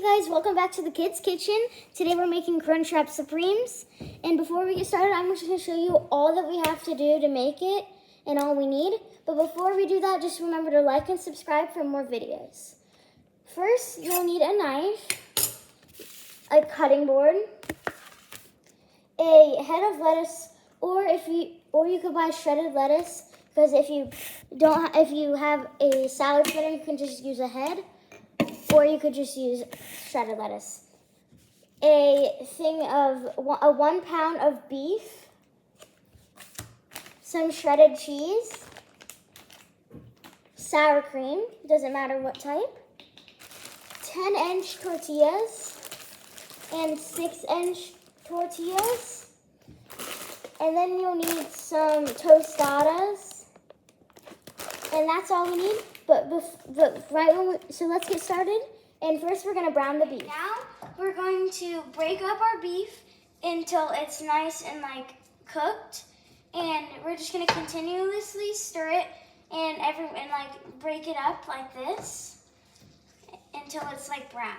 guys, welcome back to the Kids Kitchen. Today we're making Crunchwrap Supremes. And before we get started, I'm just going to show you all that we have to do to make it and all we need. But before we do that, just remember to like and subscribe for more videos. First, you'll need a knife, a cutting board, a head of lettuce, or you could buy shredded lettuce, because if you have a salad spreader, you can just use a head. Or you could just use shredded lettuce. A 1 pound of beef, some shredded cheese, sour cream, doesn't matter what type, 10-inch tortillas, and 6-inch tortillas. And then you'll need some tostadas, and that's all we need. So let's get started. And first we're gonna brown the beef. Now we're going to break up our beef until it's nice and cooked. And we're just gonna continuously stir it and break it up like this until it's brown.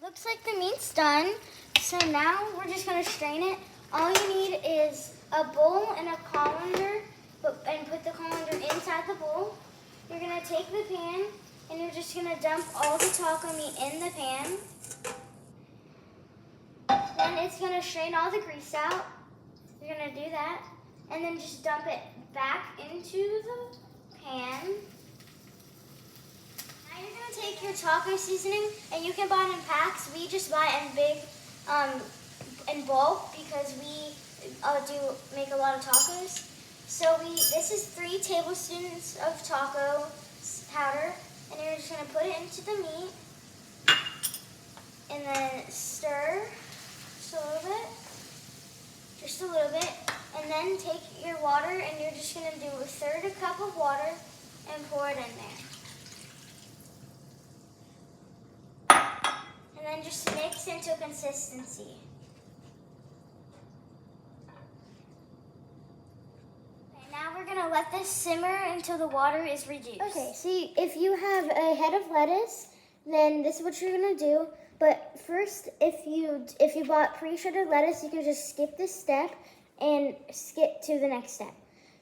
Looks like the meat's done. So now we're just gonna strain it. All you need is a bowl and a colander, and put the colander inside the bowl. You're gonna take the pan and you're just gonna dump all the taco meat in the pan. Then it's gonna strain all the grease out. You're gonna do that, and then just dump it back into the pan. Now you're gonna take your taco seasoning, and you can buy it in packs. We just buy it in big, in bulk, because we do make a lot of tacos. So this is 3 tablespoons of taco powder, and you're just gonna put it into the meat, and then stir just a little bit, and then take your water, and you're just gonna do 1/3 cup of water and pour it in there. And then just mix into consistency. We're gonna let this simmer until the water is reduced. Okay, so if you have a head of lettuce, then this is what you're gonna do. But first, if you bought pre-shredded lettuce, you can just skip this step and skip to the next step.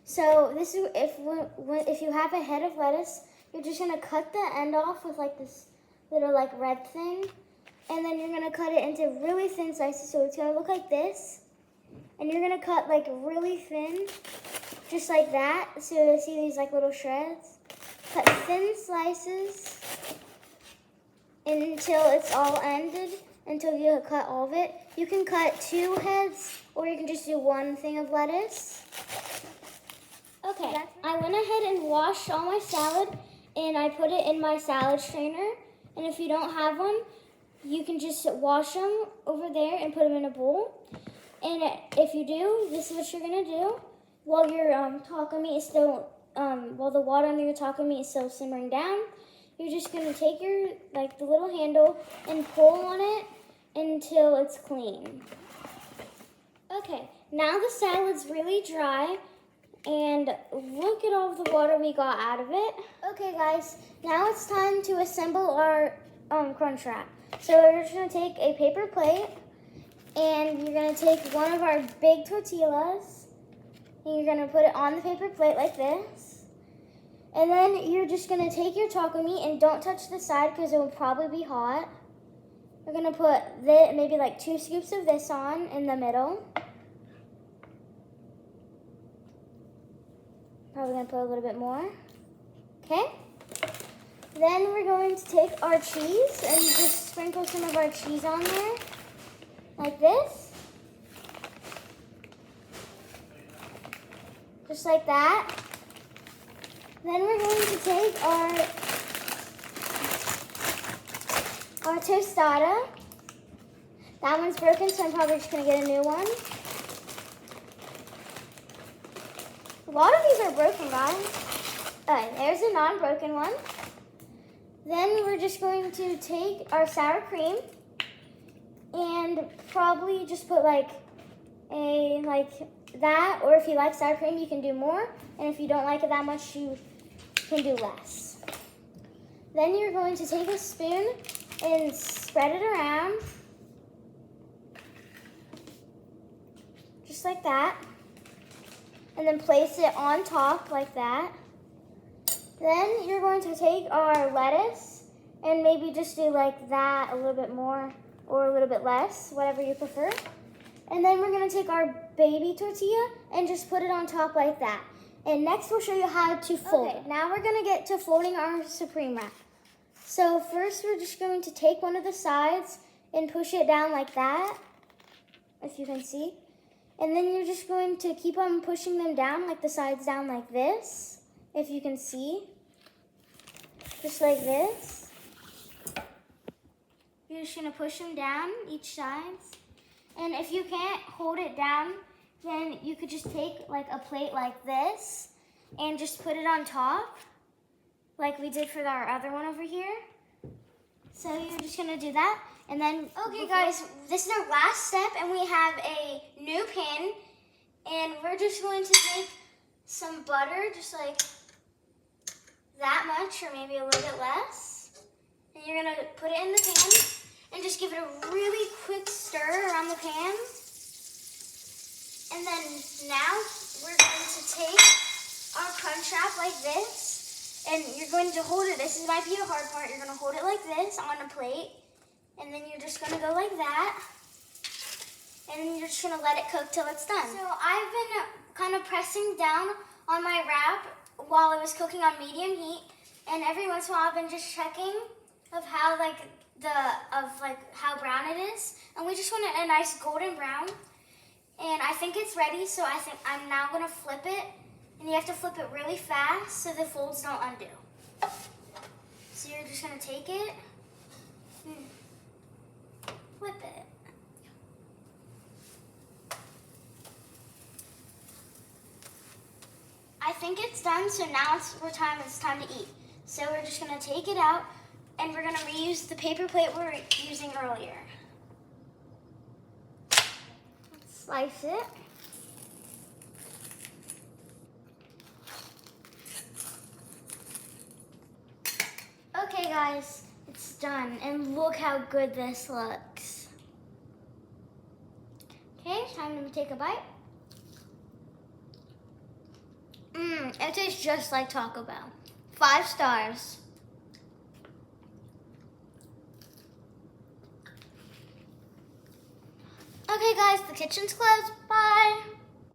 So this is if you have a head of lettuce, you're just gonna cut the end off with this little red thing, and then you're gonna cut it into really thin slices. So it's gonna look like this, and you're gonna cut really thin. Just like that, so you see these little shreds. Cut thin slices until it's all ended, until you cut all of it. You can cut 2 heads, or you can just do 1 thing of lettuce. Okay, I went ahead and washed all my salad, and I put it in my salad strainer. And if you don't have one, you can just wash them over there and put them in a bowl. And if you do, this is what you're gonna do. While your taco meat is still, while the water under your taco meat is still simmering down, you're just gonna take your, the little handle and pull on it until it's clean. Okay, now the salad's really dry, and look at all the water we got out of it. Okay guys, now it's time to assemble our Crunchwrap. So we're just gonna take a paper plate, and you're gonna take one of our big tortillas, and you're gonna put it on the paper plate like this. And then you're just gonna take your taco meat, and don't touch the side because it will probably be hot. We're gonna put maybe 2 scoops of this on in the middle. Probably gonna put a little bit more. Okay. Then we're going to take our cheese and just sprinkle some of our cheese on there, like this. Just like that. Then we're going to take our tostada. That one's broken, so I'm probably just going to get a new one. A lot of these are broken, guys. Okay, there's a non-broken one. Then we're just going to take our sour cream and probably just put that, or if you like sour cream, you can do more. And if you don't like it that much, you can do less. Then you're going to take a spoon and spread it around. Just like that. And then place it on top like that. Then you're going to take our lettuce and maybe just do like that a little bit more or a little bit less, whatever you prefer. And then we're gonna take our baby tortilla and just put it on top like that. And next we'll show you how to fold it. Now we're gonna get to folding our Supreme wrap. So first we're just going to take one of the sides and push it down like that, if you can see. And then you're just going to keep on pushing them down, like the sides down like this, if you can see. Just like this. You're just gonna push them down, each side. And if you can't hold it down, then you could just take like a plate like this and just put it on top, like we did for our other one over here. So you're just gonna do that. And then, okay guys, this is our last step and we have a new pan. And we're just going to take some butter, just like that much or maybe a little bit less. And you're gonna put it in the pan and just give it a really quick stir around the pan. And then now we're going to take our crunch wrap like this, and you're going to hold it. This might be the hard part. You're going to hold it like this on a plate, and then you're just going to go like that, and then you're just going to let it cook till it's done. So I've been kind of pressing down on my wrap while it was cooking on medium heat, and every once in a while I've been just checking of how how brown it is, and we just want it a nice golden brown. And I think it's ready, so I think I'm now gonna flip it, and you have to flip it really fast so the folds don't undo. So you're just gonna take it, flip it. I think it's done, so now it's time to eat. So we're just gonna take it out, and we're gonna reuse the paper plate we were using earlier. Let's slice it. Okay guys, it's done, and look how good this looks. Okay, time to take a bite. It tastes just like Taco Bell. 5 stars. Okay guys, the kitchen's closed. Bye.